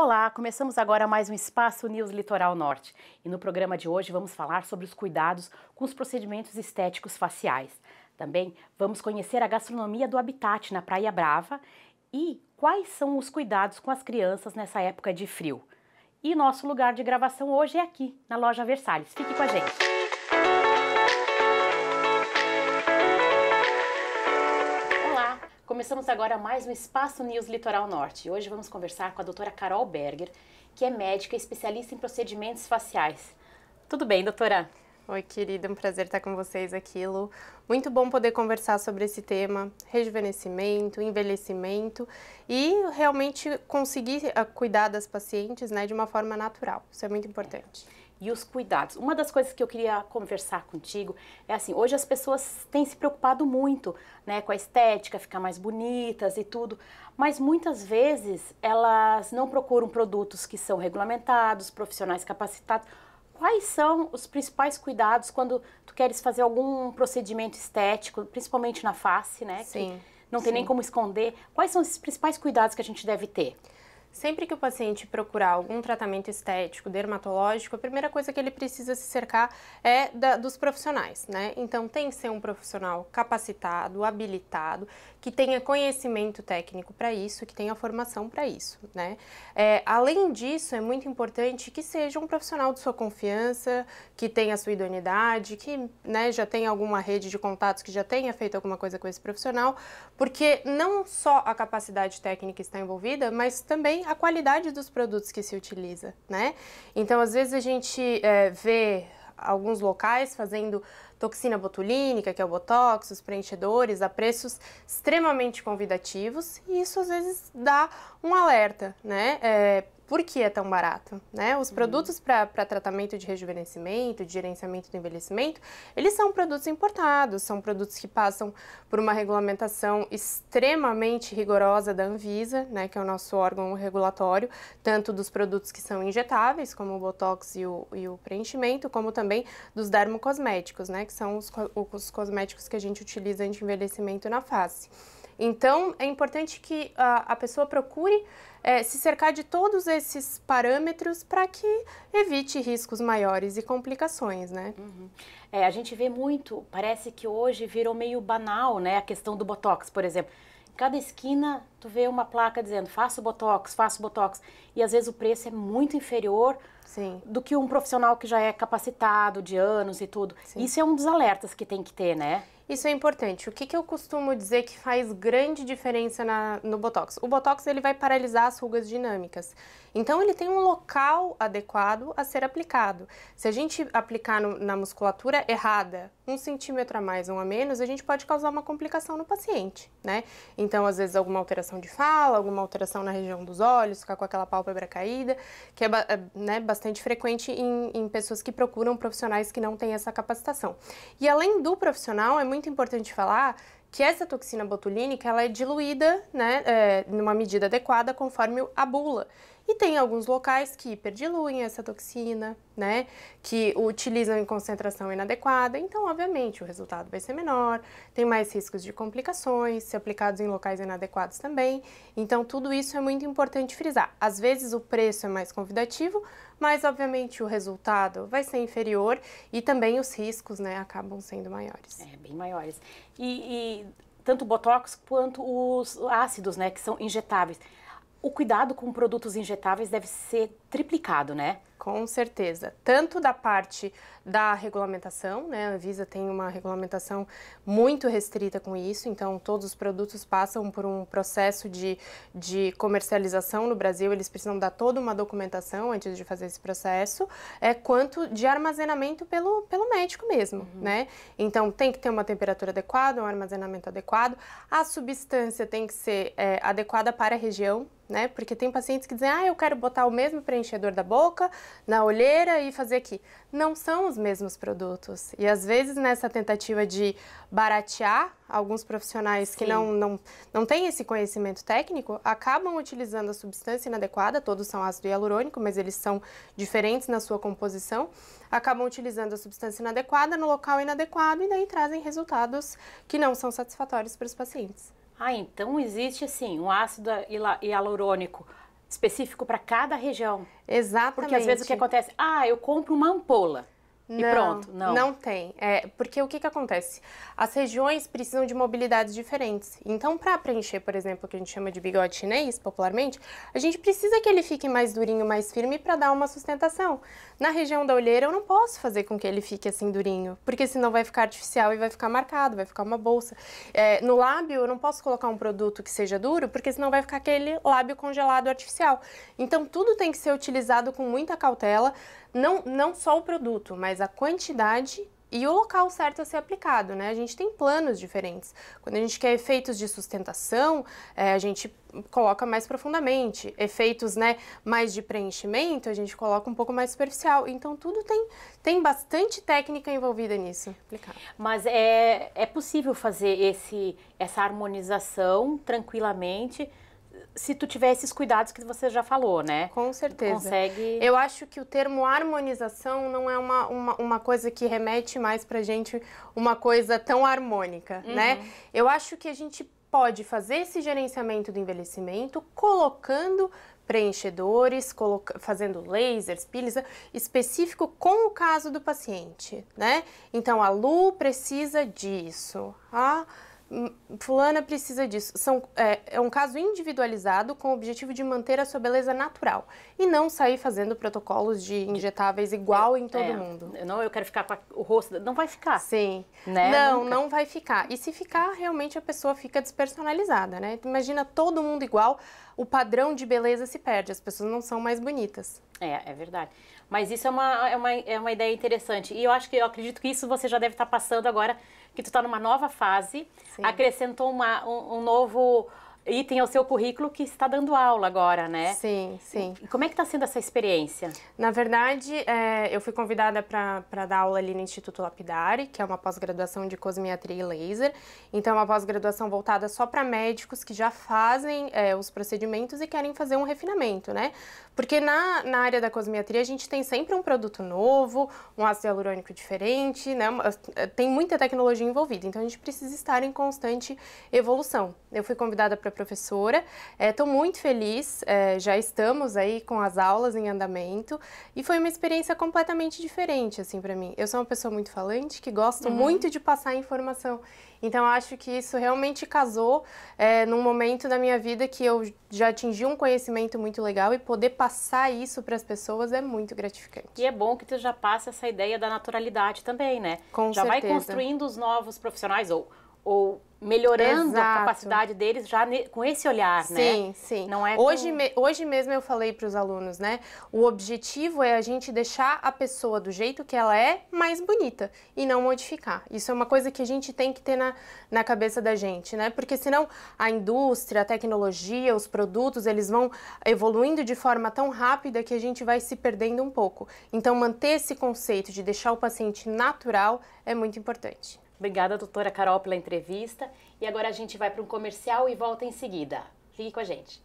Olá, começamos agora mais um Espaço News Litoral Norte e no programa de hoje vamos falar sobre os cuidados com os procedimentos estéticos faciais. Também vamos conhecer a gastronomia do Habitat na Praia Brava e quais são os cuidados com as crianças nessa época de frio. E nosso lugar de gravação hoje é aqui, na loja Versalhes. Fique com a gente! Começamos agora mais um Espaço News Litoral Norte. Hoje vamos conversar com a doutora Carol Berger, que é médica e especialista em procedimentos faciais. Tudo bem, doutora? Oi, querida, um prazer estar com vocês aqui, Lu. Muito bom poder conversar sobre esse tema, rejuvenescimento, envelhecimento e realmente conseguir cuidar das pacientes, né, de uma forma natural. Isso é muito importante. E os cuidados. Uma das coisas que eu queria conversar contigo é assim, hoje as pessoas têm se preocupado muito, né, com a estética, ficar mais bonitas e tudo, mas muitas vezes elas não procuram produtos que são regulamentados, profissionais capacitados. Quais são os principais cuidados quando tu queres fazer algum procedimento estético, principalmente na face, né? Sim. Que não tem nem como esconder. Quais são esses principais cuidados que a gente deve ter? Sempre que o paciente procurar algum tratamento estético, dermatológico, a primeira coisa que ele precisa se cercar é dos profissionais, né? Então tem que ser um profissional capacitado, habilitado, que tenha conhecimento técnico para isso, que tenha formação para isso, né? Além disso, é muito importante que seja um profissional de sua confiança, que tenha a sua idoneidade, que, né, já tenha alguma rede de contatos, que já tenha feito alguma coisa com esse profissional, porque não só a capacidade técnica está envolvida, mas também a qualidade dos produtos que se utiliza, né? Então, às vezes a gente vê alguns locais fazendo toxina botulínica, que é o botox, os preenchedores, a preços extremamente convidativos, e isso às vezes dá um alerta, né? Por que é tão barato, né? Os produtos para tratamento de rejuvenescimento, de gerenciamento do envelhecimento, eles são produtos importados, são produtos que passam por uma regulamentação extremamente rigorosa da Anvisa, né, que é o nosso órgão regulatório, tanto dos produtos que são injetáveis, como o botox e o preenchimento, como também dos dermocosméticos, né, que são os cosméticos que a gente utiliza anti-envelhecimento na face. Então, é importante que a pessoa procure se cercar de todos esses parâmetros para que evite riscos maiores e complicações, né? A gente vê muito, parece que hoje virou meio banal, né, a questão do botox, por exemplo. Em cada esquina, tu vê uma placa dizendo, faça o botox, e às vezes o preço é muito inferior do que um profissional que já é capacitado de anos e tudo. Sim. Isso é um dos alertas que tem que ter, né? Isso é importante. O que eu costumo dizer que faz grande diferença no Botox? O Botox, ele vai paralisar as rugas dinâmicas. Então, ele tem um local adequado a ser aplicado. Se a gente aplicar na musculatura errada, 1 centímetro a mais ou a menos, a gente pode causar uma complicação no paciente, né? Então, às vezes, alguma alteração de fala, alguma alteração na região dos olhos, ficar com aquela pálpebra caída, que é né, bastante frequente em pessoas que procuram profissionais que não têm essa capacitação. E além do profissional, é muito importante falar que essa toxina botulínica, ela é diluída, né, numa medida adequada conforme a bula. E tem alguns locais que hiperdiluem essa toxina, né, que utilizam em concentração inadequada, então, obviamente, o resultado vai ser menor, tem mais riscos de complicações, se aplicados em locais inadequados também. Então, tudo isso é muito importante frisar. Às vezes, o preço é mais convidativo, mas, obviamente, o resultado vai ser inferior e também os riscos, né, acabam sendo maiores. Bem maiores. E tanto o Botox quanto os ácidos, né, que são injetáveis. O cuidado com produtos injetáveis deve ser triplicado, né? Com certeza. Tanto da parte da regulamentação, né? A Anvisa tem uma regulamentação muito restrita com isso, então todos os produtos passam por um processo de comercialização no Brasil, eles precisam dar toda uma documentação antes de fazer esse processo, quanto de armazenamento pelo médico mesmo, né? Então tem que ter uma temperatura adequada, um armazenamento adequado, a substância tem que ser adequada para a região, né? Porque tem pacientes que dizem, eu quero botar o mesmo preenchedor da boca, na olheira e fazer aqui. Não são os mesmos produtos. E às vezes nessa tentativa de baratear, alguns profissionais que não têm esse conhecimento técnico, acabam utilizando a substância inadequada, todos são ácido hialurônico, mas eles são diferentes na sua composição, acabam utilizando a substância inadequada no local inadequado e daí trazem resultados que não são satisfatórios para os pacientes. Então existe assim, um ácido hialurônico específico para cada região. Exatamente. Porque às vezes o que acontece, eu compro uma ampola. E pronto, não tem. Porque o que acontece? As regiões precisam de mobilidades diferentes. Então, para preencher, por exemplo, o que a gente chama de bigode chinês, popularmente, a gente precisa que ele fique mais durinho, mais firme para dar uma sustentação. Na região da olheira, eu não posso fazer com que ele fique assim durinho, porque senão vai ficar artificial e vai ficar marcado, vai ficar uma bolsa. No lábio, eu não posso colocar um produto que seja duro, porque senão vai ficar aquele lábio congelado artificial. Então, tudo tem que ser utilizado com muita cautela, não só o produto, mas a quantidade e o local certo a ser aplicado, né? A gente tem planos diferentes. Quando a gente quer efeitos de sustentação, a gente coloca mais profundamente. Efeitos, né, mais de preenchimento, a gente coloca um pouco mais superficial. Então, tudo tem bastante técnica envolvida nisso. Mas é possível fazer essa harmonização tranquilamente, se tu tiver esses cuidados que você já falou, né? Com certeza. Consegue... Eu acho que o termo harmonização não é uma coisa que remete mais pra gente uma coisa tão harmônica, né? Eu acho que a gente pode fazer esse gerenciamento do envelhecimento colocando preenchedores, fazendo lasers, peelings, específico com o caso do paciente, né? Então, a Lu precisa disso, fulana precisa disso. É um caso individualizado com o objetivo de manter a sua beleza natural e não sair fazendo protocolos de injetáveis igual em todo mundo. Eu quero ficar com o rosto... Não vai ficar. Sim. Né? Não vai ficar. E se ficar, realmente a pessoa fica despersonalizada, né? Imagina todo mundo igual, o padrão de beleza se perde, as pessoas não são mais bonitas. É verdade. Mas isso é uma ideia interessante. E eu acredito que isso você já deve estar passando agora, que tu está numa nova fase. Sim. Acrescentou um novo item ao seu currículo que está dando aula agora, né? Sim, sim. E como é que está sendo essa experiência? Na verdade, eu fui convidada para dar aula ali no Instituto Lapidari, que é uma pós-graduação de cosmiatria e laser. Então, é uma pós-graduação voltada só para médicos que já fazem os procedimentos e querem fazer um refinamento, né? Porque na área da cosmiatria a gente tem sempre um produto novo, um ácido hialurônico diferente, né? Tem muita tecnologia envolvida, então a gente precisa estar em constante evolução. Eu fui convidada para professora, estou muito feliz, já estamos aí com as aulas em andamento e foi uma experiência completamente diferente, assim, para mim. Eu sou uma pessoa muito falante, que gosto muito de passar informação, então acho que isso realmente casou num momento da minha vida que eu já atingi um conhecimento muito legal e poder passar isso para as pessoas é muito gratificante. E é bom que tu já passa essa ideia da naturalidade também, né? Com já certeza. Vai construindo os novos profissionais ou melhorando a capacidade deles já com esse olhar, né? Sim, sim. Não é hoje mesmo eu falei para os alunos, né? O objetivo é a gente deixar a pessoa do jeito que ela é mais bonita e não modificar. Isso é uma coisa que a gente tem que ter na cabeça da gente, né? Porque senão a indústria, a tecnologia, os produtos, eles vão evoluindo de forma tão rápida que a gente vai se perdendo um pouco. Então, manter esse conceito de deixar o paciente natural é muito importante. Obrigada, doutora Carol, pela entrevista. E agora a gente vai para um comercial e volta em seguida. Fique com a gente.